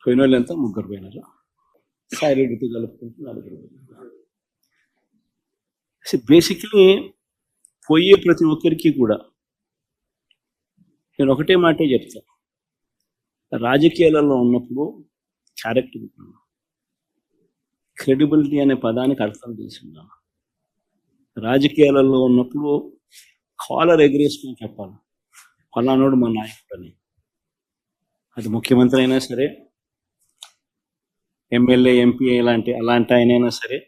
పోయినోళ్ళు ఎంత ముగ్గురు పోయినారు. సాయిరెడ్డితో కలుపుకుంటూ నలుగురు పోయినారు. బేసిక్లీ పోయే ప్రతి ఒక్కరికి కూడా నేను ఒకటే మాటే చెప్తా, రాజకీయాలలో ఉన్నప్పుడు క్యారెక్టర్, క్రెడిబిలిటీ అనే పదానికి అర్థం తీసుకున్నాను. రాజకీయాలలో ఉన్నప్పుడు కాలర్ ఎగరేసుకుని చెప్పాలి, ఫలానాడు మా నాయకుడు అని. అది ముఖ్యమంత్రి అయినా సరే, ఎమ్మెల్యే ఎంపీ అలాంటి ఆయనైనా సరే,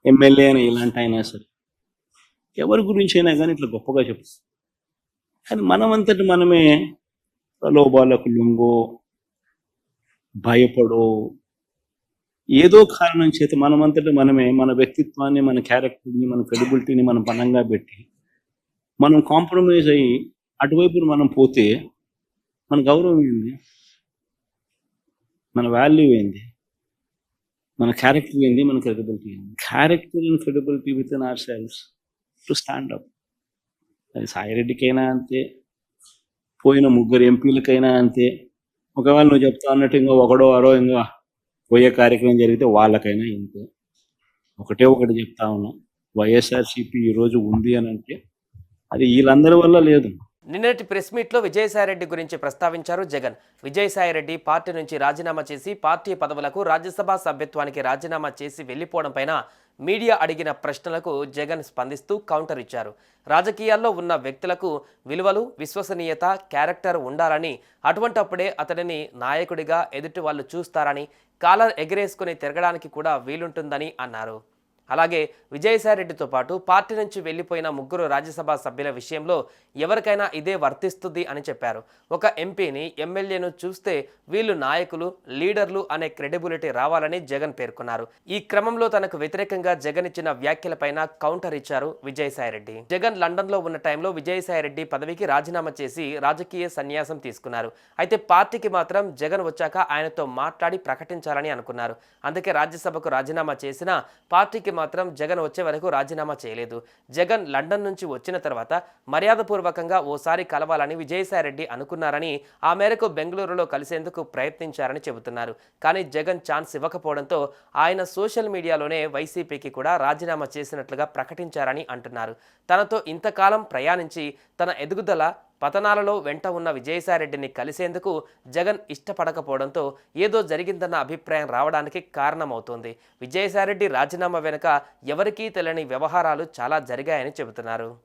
ఎమ్మెల్యే అయినా ఇలాంటి అయినా సరే, ఎవరి గురించి అయినా కానీ ఇట్లా గొప్పగా చెప్తాం. కానీ మనమంతటి మనమే ప్రలోభాలకు లొంగో, భయపడో, ఏదో కారణం చేత మనమంతటి మనమే మన వ్యక్తిత్వాన్ని, మన క్యారెక్టర్ని, మన క్రెడిబిలిటీని మనం పణంగా పెట్టి మనం కాంప్రమైజ్ అయ్యి అటువైపు మనం పోతే మన గౌరవం ఏంది, మన వాల్యూ ఏంది, మన క్యారెక్టర్ ఏంది, మన క్రెడిబిలిటీ ఏంది? Character and credibility with in our cells to stand up. అది సాయిరెడ్డికైనా అంతే, పోయిన ముగ్గురు ఎంపీలకైనా అంతే. ఒకవేళ నువ్వు చెప్తా అన్నట్టు ఇంకా ఒకడో అరో ఇంకా పోయే కార్యక్రమం జరిగితే వాళ్ళకైనా ఇంతే. ఒకటి చెప్తా ఉన్నా, వైఎస్ఆర్సీపీ ఈరోజు ఉంది అని అంటే అది వీళ్ళందరి వల్ల లేదు. నిన్నటి ప్రెస్ మీట్లో విజయసాయిరెడ్డి గురించి ప్రస్తావించారు జగన్. విజయసాయిరెడ్డి పార్టీ నుంచి రాజీనామా చేసి పార్టీ పదవులకు రాజ్యసభ సభ్యత్వానికి రాజీనామా చేసి వెళ్లిపోవడం పైన మీడియా అడిగిన ప్రశ్నలకు జగన్ స్పందిస్తూ కౌంటర్ ఇచ్చారు. రాజకీయాల్లో ఉన్న వ్యక్తులకు విలువలు, విశ్వసనీయత, క్యారెక్టర్ ఉండాలని, అటువంటప్పుడే అతడిని నాయకుడిగా ఎదుటి వాళ్ళు చూస్తారని, కాలర్ ఎగరేసుకుని తిరగడానికి కూడా వీలుంటుందని అన్నారు. అలాగే విజయసాయిరెడ్డితో పాటు పార్టీ నుంచి వెళ్లిపోయిన ముగ్గురు రాజ్యసభ సభ్యుల విషయంలో ఎవరికైనా ఇదే వర్తిస్తుంది అని చెప్పారు. ఒక ఎంపీని, ఎమ్మెల్యేను చూస్తే వీళ్ళు నాయకులు, లీడర్లు అనే క్రెడిబిలిటీ రావాలని జగన్ పేర్కొన్నారు. ఈ క్రమంలో తనకు వ్యతిరేకంగా జగన్ ఇచ్చిన వ్యాఖ్యలపైన కౌంటర్ ఇచ్చారు విజయసాయిరెడ్డి. జగన్ లండన్లో ఉన్న టైంలో విజయసాయిరెడ్డి పదవికి రాజీనామా చేసి రాజకీయ సన్యాసం తీసుకున్నారు. అయితే పార్టీకి మాత్రం జగన్ వచ్చాక ఆయనతో మాట్లాడి ప్రకటించాలని అనుకున్నారు. అందుకే రాజ్యసభకు రాజీనామా చేసినా పార్టీకి మాత్రం జగన్ వచ్చే వరకు రాజీనామా చేయలేదు. జగన్ లండన్ నుంచి వచ్చిన తర్వాత మర్యాదపూర్వకంగా ఓసారి కలవాలని విజయసాయిరెడ్డి అనుకున్నారని, ఆ మేరకు బెంగళూరులో కలిసేందుకు ప్రయత్నించారని చెబుతున్నారు. కానీ జగన్ ఛాన్స్ ఇవ్వకపోవడంతో ఆయన సోషల్ మీడియాలోనే వైసీపీకి కూడా రాజీనామా చేసినట్లుగా ప్రకటించారని అంటున్నారు. తనతో ఇంతకాలం ప్రయాణించి తన ఎదుగుదల, పతనాలలో వెంట ఉన్న విజయసాయిరెడ్డిని కలిసేందుకు జగన్ ఇష్టపడకపోవడంతో ఏదో జరిగిందన్న అభిప్రాయం రావడానికి కారణమవుతోంది. విజయసాయిరెడ్డి రాజీనామా వెనుక ఎవరికీ తెలియని వ్యవహారాలు చాలా జరిగాయని చెబుతున్నారు.